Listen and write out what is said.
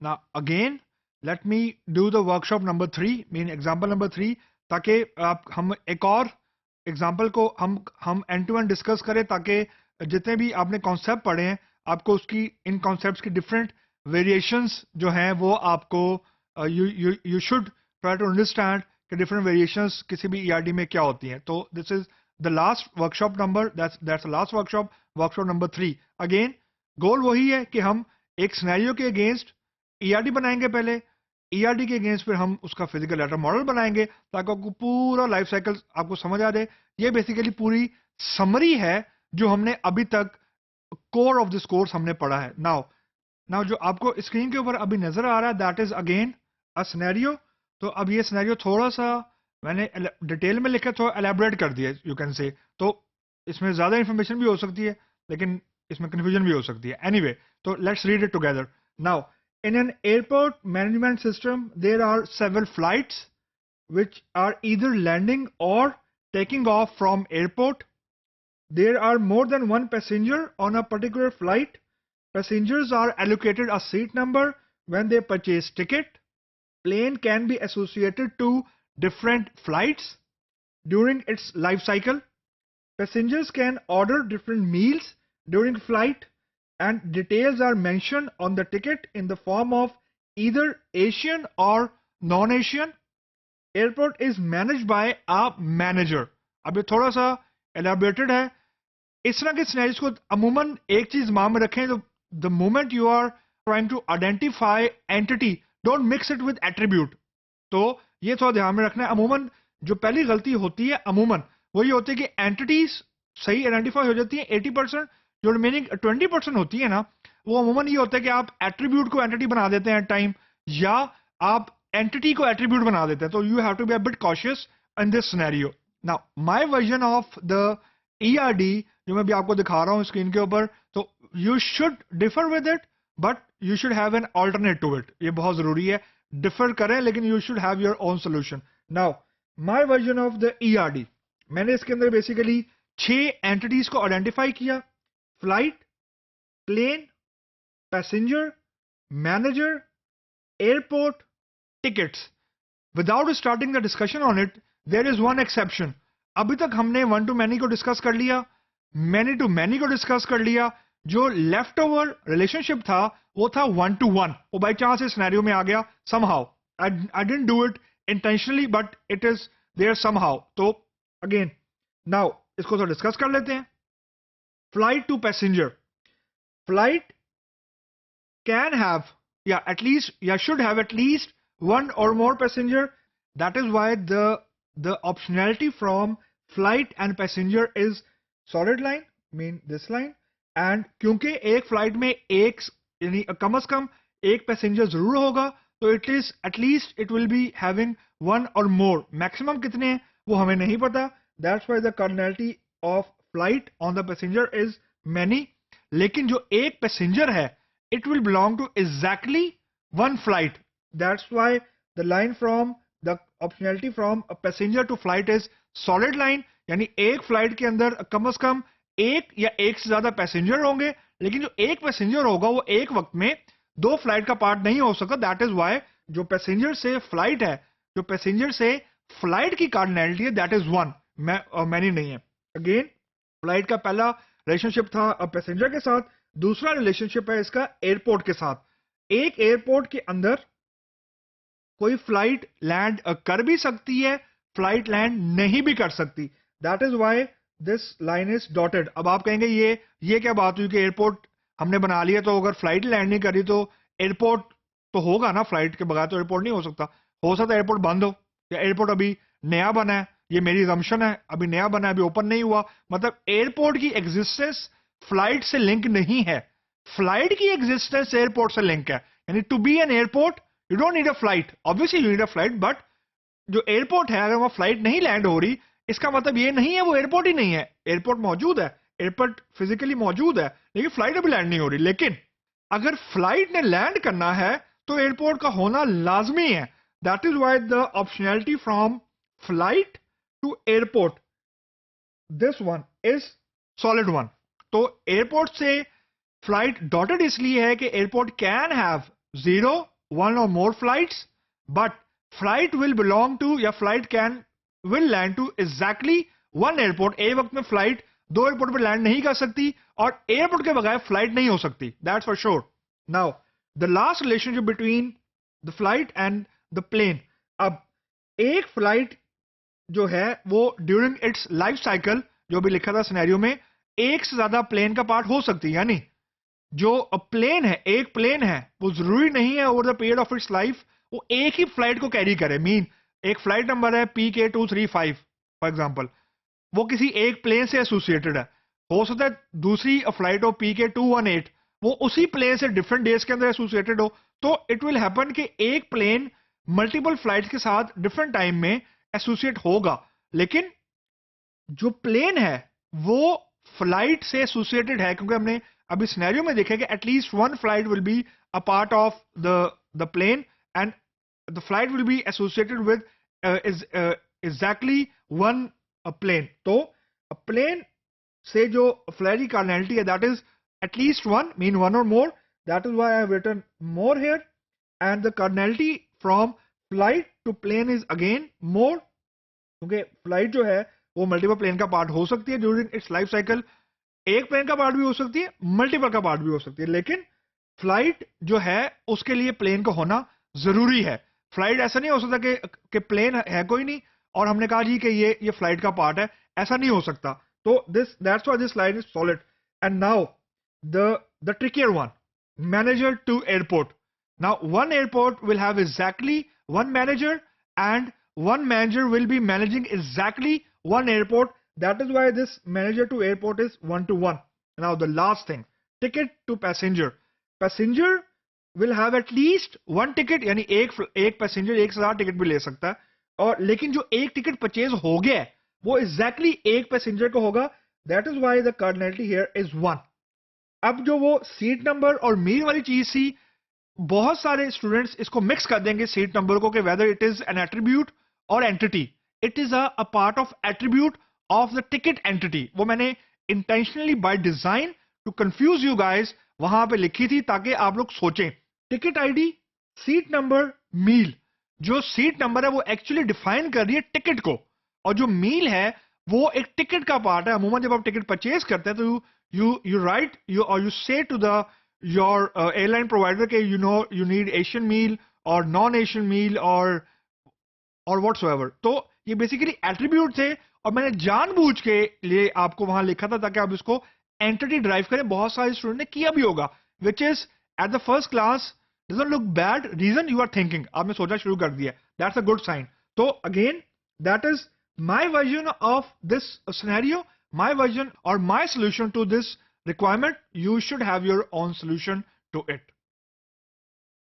Now again, let me do the workshop number 3, mean example number 3, ताकि हम एक और एग्जाम्पल को हम एंड टू एंड डिस्कस करें, ताकि जितने भी आपने कॉन्सेप्ट पढ़े हैं आपको उसकी इन कॉन्सेप्ट्स की डिफरेंट वेरिएशंस जो हैं वो आपको you should try to understand कि डिफरेंट वेरिएशंस किसी भी ईआरडी में क्या होती हैं. तो this is the last workshop number, that's last workshop number 3. Again goal वही है कि हम एक सिनेरियो के अगेंस्ट ईआरडी बनाएंगे, पहले ईआरडी के अगेंस्ट फिर हम उसका फिजिकल लेटर मॉडल बनाएंगे ताकि आपको पूरा लाइफ साइकिल आपको समझ आ जाए. ये बेसिकली पूरी समरी है जो हमने अभी तक कोर ऑफ दिस कोर्स हमने पढ़ा है. नाउ जो आपको स्क्रीन के ऊपर अभी नजर आ रहा है that is again a scenario. तो अब ये सिनेरियो थोड़ा सा मैंने डिटेल में लिखा, थोड़ा एलैबोरेट कर दिया यू कैन से. तो इसमें ज्यादा इंफॉर्मेशन भी हो सकती है लेकिन इसमें कंफ्यूजन भी हो सकती है. एनीवे, तो let's read it together. Now in an airport management system, there are several flights which are either landing or taking off from airport. There are more than one passenger on a particular flight. Passengers are allocated a seat number when they purchase ticket. Plane can be associated to different flights during its life cycle. Passengers can order different meals during flight, and details are mentioned on the ticket in the form of either Asian or non-Asian. Airport is managed by a manager. अब ये थोड़ा सा elaborated है. इस तरह के scenarios को अमूमन एक चीज दिमाग में रखें, तो the moment you are trying to identify entity, don't mix it with attribute. तो ये थोड़ा ध्यान में रखना है. अमूमन जो पहली गलती होती है अमूमन वो ये होती है कि एंटिटीज सही आइडेंटिफाई हो जाती है 80%, जो रिमेनिंग 20% होती है ना, वो अमूमन ये होता है कि आप एट्रीब्यूट को एंटिटी बना देते हैं टाइम, या आप एंटिटी को एट्रीब्यूट बना देते हैं. तो you have to be a bit cautious in this scenario. Now my version of the ERD जो मैं भी आपको दिखा रहा हूं स्क्रीन के ऊपर, तो you should differ with it but you should have an alternate to it. ये बहुत जरूरी है, डिफर करें लेकिन you should have your own solution. Now my version of the ERD, मैंने इसके अंदर बेसिकली 6 एंटिटीज को आइडेंटिफाई किया: flight, plane, passenger, manager, airport, tickets. Without starting the discussion on it, there is one exception. अभी तक हमने one to many को discuss कर लिया, मैनी टू मैनी को डिस्कस कर लिया. जो लेफ्ट ओवर रिलेशनशिप था वो था 1 to 1. वो बाई चांस इस सिनेरियो में आ गया somehow. I didn't do it intentionally but it is there somehow. तो अगेन नाउ इसको तो डिस्कस कर लेते हैं. Flight to passenger. Flight can have, should have at least one or more passenger. That is why the optionality from flight and passenger is solid line, mean this line. And क्योंकि एक flight में एक यानी कम से कम एक passenger जरूर होगा, तो it is at least it will be having one or more. Maximum कितने हैं वो हमें नहीं पता. That's why the cardinality of flight on the passenger is many. लेकिन जो एक पैसेंजर है it will belong to exactly one flight. That's why the line from the optionality from a passenger to flight is solid line. यानी एक flight के अंदर कम से कम एक या एक से ज्यादा पैसेंजर होंगे, लेकिन जो एक पैसेंजर होगा वो एक वक्त में 2 फ्लाइट का पार्ट नहीं हो सकता. दैट इज वाई जो पैसेंजर से फ्लाइट है, जो पैसेंजर से फ्लाइट की कार्डिनैलिटी है दैट इज 1, मैनी नहीं है. अगेन फ्लाइट का पहला रिलेशनशिप था पैसेंजर के साथ, दूसरा रिलेशनशिप है इसका एयरपोर्ट के साथ. एक एयरपोर्ट के अंदर कोई फ्लाइट लैंड कर भी सकती है, फ्लाइट लैंड नहीं भी कर सकती. That is why this line is dotted. अब आप कहेंगे ये क्या बात हुई कि एयरपोर्ट हमने बना लिया तो अगर फ्लाइट लैंड नहीं करी तो एयरपोर्ट तो होगा ना, फ्लाइट के बगैर तो एयरपोर्ट नहीं हो सकता. हो सकता है एयरपोर्ट बंद हो, या एयरपोर्ट अभी नया बना है, ये मेरी assumption है, अभी नया बना है, अभी ओपन नहीं हुआ. मतलब एयरपोर्ट की एग्जिस्टेंस फ्लाइट से लिंक नहीं है, फ्लाइट की एग्जिस्टेंस एयरपोर्ट से लिंक है. यानी to be an airport you don't need a flight, obviously you need a flight, but जो एयरपोर्ट है अगर वहां फ्लाइट नहीं लैंड हो रही इसका मतलब ये नहीं है वो एयरपोर्ट ही नहीं है. एयरपोर्ट मौजूद है, एयरपोर्ट फिजिकली मौजूद है, लेकिन फ्लाइट अभी लैंड नहीं हो रही. लेकिन अगर फ्लाइट ने लैंड करना है तो एयरपोर्ट का होना लाजमी है. That is why the optionality from flight to airport, this one is solid one. तो एयरपोर्ट से फ्लाइट डॉटेड इसलिए है कि airport can have 0 one or more flights, but flight will belong to या flight will land to exactly one airport. एक वक्त में flight दो एयरपोर्ट पे लैंड नहीं कर सकती और एयरपोर्ट के बगैर फ्लाइट नहीं हो सकती. That's for sure. Now the last relationship between the flight and the plane. अब एक फ्लाइट जो है वो ड्यूरिंग इट्स लाइफ साइकिल, जो भी लिखा था सिनेरियो में, एक से ज्यादा प्लेन का पार्ट हो सकती है. यानी जो प्लेन है, एक प्लेन है, वो जरूरी नहीं है over the period of its life वो एक ही फ्लाइट को कैरी करे. मीन एक फ्लाइट नंबर है PK235 फॉर एग्जाम्पल, वो किसी एक प्लेन से एसोसिएटेड है. हो सकता है दूसरी फ्लाइट हो PK218 वो उसी प्लेन से डिफरेंट डेज के अंदर एसोसिएटेड हो. तो इट विल हैपन कि एक प्लेन मल्टीपल फ्लाइट्स के साथ डिफरेंट टाइम में एसोसिएट होगा, लेकिन जो प्लेन है वो फ्लाइट से एसोसिएटेड है, क्योंकि हमने अभी सिनेरियो में देखा कि at least one flight will be a part of the plane and the flight will be associated with exactly one plane. तो प्लेन से जो फ्लाइट की कार्डिनलिटी है that is at least one, mean one और more. That is why I have written more here. And the cardinality from flight to plane is again more, क्योंकि flight जो है वो मल्टीपल प्लेन का पार्ट हो सकती है ड्यूरिंग इट्स लाइफ साइकिल. एक प्लेन का पार्ट भी हो सकती है, मल्टीपल का पार्ट भी हो सकती है, लेकिन फ्लाइट जो है उसके लिए प्लेन का होना जरूरी है. फ्लाइट ऐसा नहीं हो सकता कि प्लेन है कोई नहीं और हमने कहा जी कि ये फ्लाइट का पार्ट है, ऐसा नहीं हो सकता. तो that's why this slide is solid. And now the trickier one, manager to airport. Now one airport will have exactly one manager and one manager will be managing exactly one airport. That is why this manager to airport is one to one. Now the last thing, ticket to passenger. Passenger will have at least one ticket, यानी एक passenger एक से ज्यादा ticket भी ले सकता है, और लेकिन जो एक टिकट परचेज हो गया है वो एग्जैक्टली एक पैसेंजर को होगा. That is why the cardinality here is one. अब जो वो सीट नंबर और मील वाली चीज थी, बहुत सारे स्टूडेंट्स इसको मिक्स कर देंगे सीट नंबर को कि whether it is an attribute और entity. It is a part of attribute of the ticket entity. वो मैंने intentionally by design to confuse you guys वहां पे लिखी थी ताकि आप लोग सोचें. Ticket ID, seat number, meal. जो सीट नंबर है वो एक्चुअली डिफाइन कर रही है टिकट को, और जो मील है वो एक टिकट का पार्ट है. अमूमन जब आप टिकट परचेज करते हैं तो you write or you say to your airline provider कि you need Asian meal or non-Asian meal or whatsoever. तो ये बेसिकली एट्रीब्यूट थे और मैंने जानबूझ के लिए आपको वहां लिखा था ताकि आप इसको एंटिटी ड्राइव करें. बहुत सारे स्टूडेंट ने किया भी होगा, which is at the first class doesn't look bad. Reason you are thinking, आपने सोचा शुरू कर दिया, दैट्स अ गुड साइन. तो again that is my version of this scenario, my version or my solution to this requirement. You should have your own solution to it.